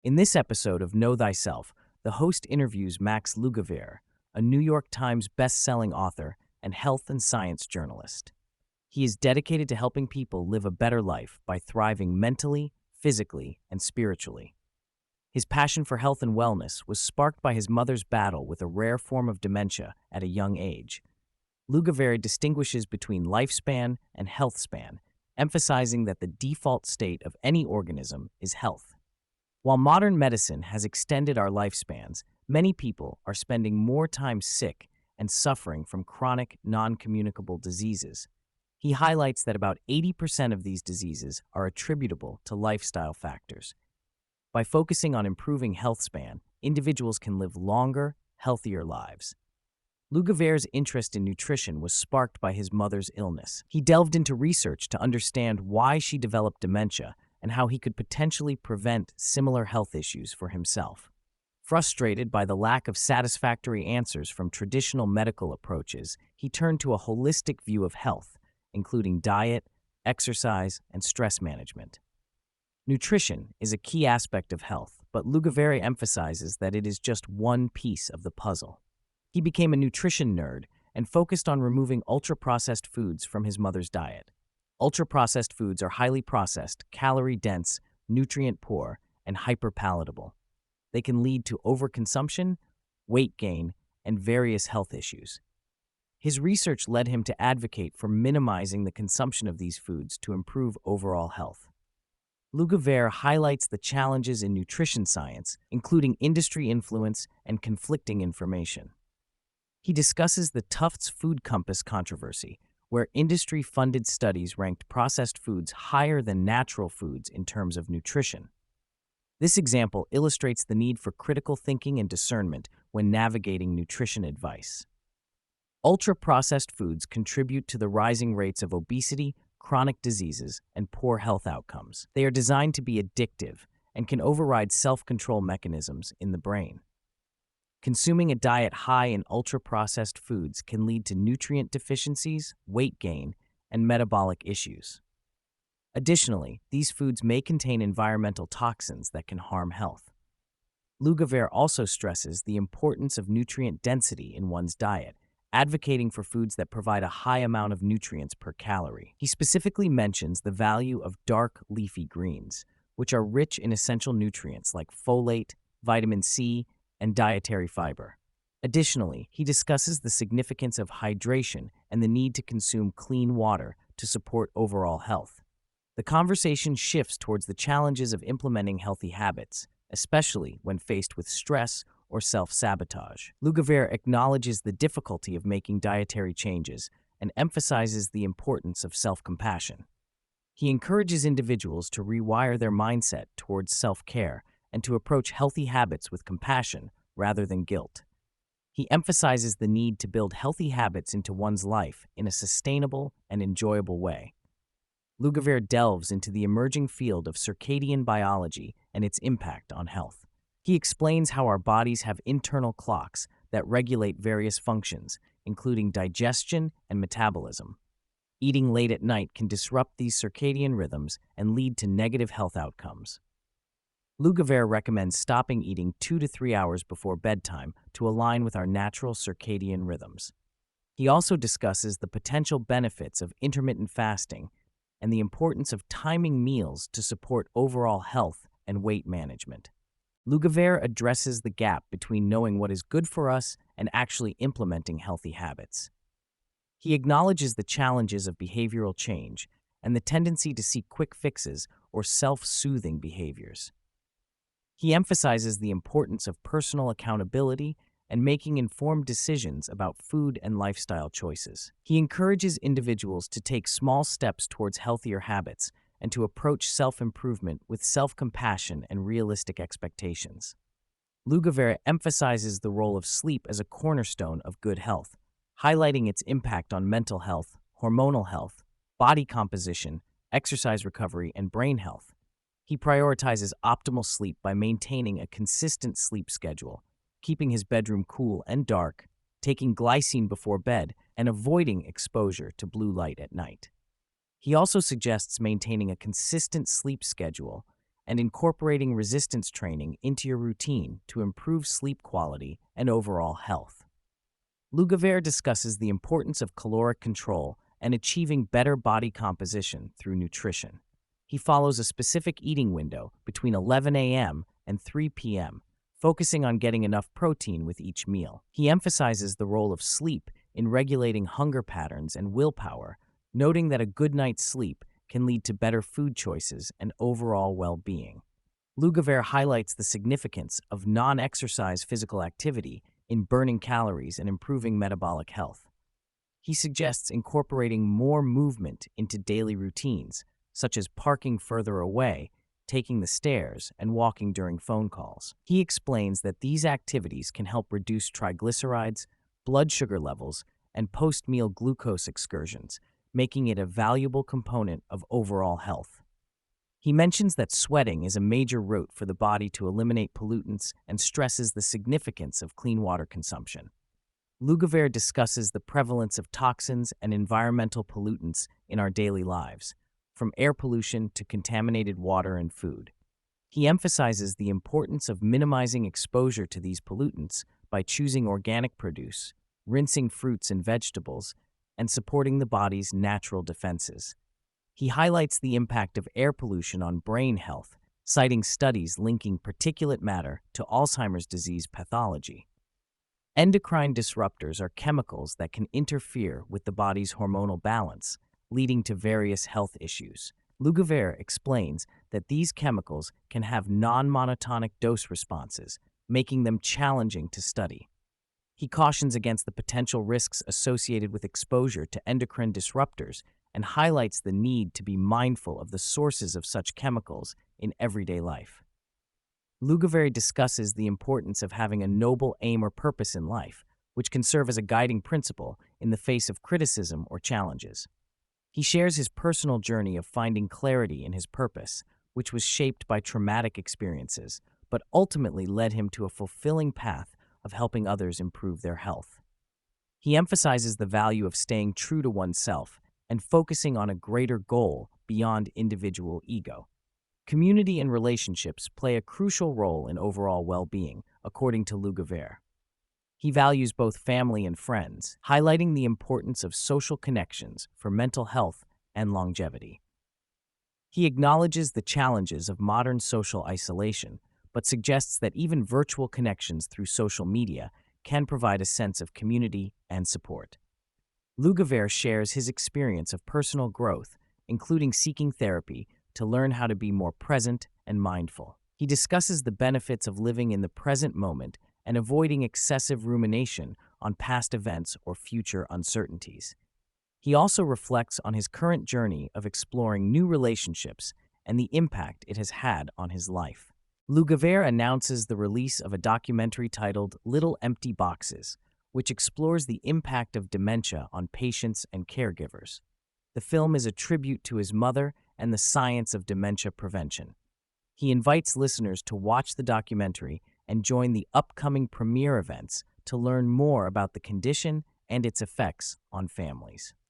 In this episode of Know Thyself, the host interviews Max Lugavere, a New York Times best-selling author and health and science journalist. He is dedicated to helping people live a better life by thriving mentally, physically, and spiritually. His passion for health and wellness was sparked by his mother's battle with a rare form of dementia at a young age. Lugavere distinguishes between lifespan and healthspan, emphasizing that the default state of any organism is health. While modern medicine has extended our lifespans, many people are spending more time sick and suffering from chronic, non-communicable diseases. He highlights that about 80% of these diseases are attributable to lifestyle factors. By focusing on improving health span, individuals can live longer, healthier lives. Lugavere's interest in nutrition was sparked by his mother's illness. He delved into research to understand why she developed dementia and how he could potentially prevent similar health issues for himself. Frustrated by the lack of satisfactory answers from traditional medical approaches, he turned to a holistic view of health, including diet, exercise, and stress management. Nutrition is a key aspect of health, but Lugavere emphasizes that it is just one piece of the puzzle. He became a nutrition nerd and focused on removing ultra-processed foods from his mother's diet. Ultra-processed foods are highly processed, calorie-dense, nutrient-poor, and hyperpalatable. They can lead to overconsumption, weight gain, and various health issues. His research led him to advocate for minimizing the consumption of these foods to improve overall health. Lugavere highlights the challenges in nutrition science, including industry influence and conflicting information. He discusses the Tufts Food Compass controversy, where industry-funded studies ranked processed foods higher than natural foods in terms of nutrition. This example illustrates the need for critical thinking and discernment when navigating nutrition advice. Ultra-processed foods contribute to the rising rates of obesity, chronic diseases, and poor health outcomes. They are designed to be addictive and can override self-control mechanisms in the brain. Consuming a diet high in ultra-processed foods can lead to nutrient deficiencies, weight gain, and metabolic issues. Additionally, these foods may contain environmental toxins that can harm health. Lugavere also stresses the importance of nutrient density in one's diet, advocating for foods that provide a high amount of nutrients per calorie. He specifically mentions the value of dark leafy greens, which are rich in essential nutrients like folate, vitamin C, and dietary fiber. Additionally, he discusses the significance of hydration and the need to consume clean water to support overall health. The conversation shifts towards the challenges of implementing healthy habits, especially when faced with stress or self-sabotage. Lugavere acknowledges the difficulty of making dietary changes and emphasizes the importance of self-compassion. He encourages individuals to rewire their mindset towards self-care and to approach healthy habits with compassion rather than guilt. He emphasizes the need to build healthy habits into one's life in a sustainable and enjoyable way. Lugavere delves into the emerging field of circadian biology and its impact on health. He explains how our bodies have internal clocks that regulate various functions, including digestion and metabolism. Eating late at night can disrupt these circadian rhythms and lead to negative health outcomes. Lugavere recommends stopping eating 2 to 3 hours before bedtime to align with our natural circadian rhythms. He also discusses the potential benefits of intermittent fasting and the importance of timing meals to support overall health and weight management. Lugavere addresses the gap between knowing what is good for us and actually implementing healthy habits. He acknowledges the challenges of behavioral change and the tendency to seek quick fixes or self-soothing behaviors. He emphasizes the importance of personal accountability and making informed decisions about food and lifestyle choices. He encourages individuals to take small steps towards healthier habits and to approach self-improvement with self-compassion and realistic expectations. Lugavere emphasizes the role of sleep as a cornerstone of good health, highlighting its impact on mental health, hormonal health, body composition, exercise recovery, and brain health. He prioritizes optimal sleep by maintaining a consistent sleep schedule, keeping his bedroom cool and dark, taking glycine before bed, and avoiding exposure to blue light at night. He also suggests maintaining a consistent sleep schedule and incorporating resistance training into your routine to improve sleep quality and overall health. Lugavere discusses the importance of caloric control and achieving better body composition through nutrition. He follows a specific eating window between 11 a.m. and 3 p.m., focusing on getting enough protein with each meal. He emphasizes the role of sleep in regulating hunger patterns and willpower, noting that a good night's sleep can lead to better food choices and overall well-being. Lugavere highlights the significance of non-exercise physical activity in burning calories and improving metabolic health. He suggests incorporating more movement into daily routines, such as parking further away, taking the stairs, and walking during phone calls. He explains that these activities can help reduce triglycerides, blood sugar levels, and post-meal glucose excursions, making it a valuable component of overall health. He mentions that sweating is a major route for the body to eliminate pollutants and stresses the significance of clean water consumption. Lugavere discusses the prevalence of toxins and environmental pollutants in our daily lives, from air pollution to contaminated water and food. He emphasizes the importance of minimizing exposure to these pollutants by choosing organic produce, rinsing fruits and vegetables, and supporting the body's natural defenses. He highlights the impact of air pollution on brain health, citing studies linking particulate matter to Alzheimer's disease pathology. Endocrine disruptors are chemicals that can interfere with the body's hormonal balance, leading to various health issues. Lugavere explains that these chemicals can have non-monotonic dose responses, making them challenging to study. He cautions against the potential risks associated with exposure to endocrine disruptors and highlights the need to be mindful of the sources of such chemicals in everyday life. Lugavere discusses the importance of having a noble aim or purpose in life, which can serve as a guiding principle in the face of criticism or challenges. He shares his personal journey of finding clarity in his purpose, which was shaped by traumatic experiences, but ultimately led him to a fulfilling path of helping others improve their health. He emphasizes the value of staying true to oneself and focusing on a greater goal beyond individual ego. Community and relationships play a crucial role in overall well-being, according to Lugavere. He values both family and friends, highlighting the importance of social connections for mental health and longevity. He acknowledges the challenges of modern social isolation, but suggests that even virtual connections through social media can provide a sense of community and support. Lugavere shares his experience of personal growth, including seeking therapy to learn how to be more present and mindful. He discusses the benefits of living in the present moment and avoiding excessive rumination on past events or future uncertainties. He also reflects on his current journey of exploring new relationships and the impact it has had on his life. Lugavere announces the release of a documentary titled Little Empty Boxes, which explores the impact of dementia on patients and caregivers. The film is a tribute to his mother and the science of dementia prevention. He invites listeners to watch the documentary and join the upcoming premiere events to learn more about the condition and its effects on families.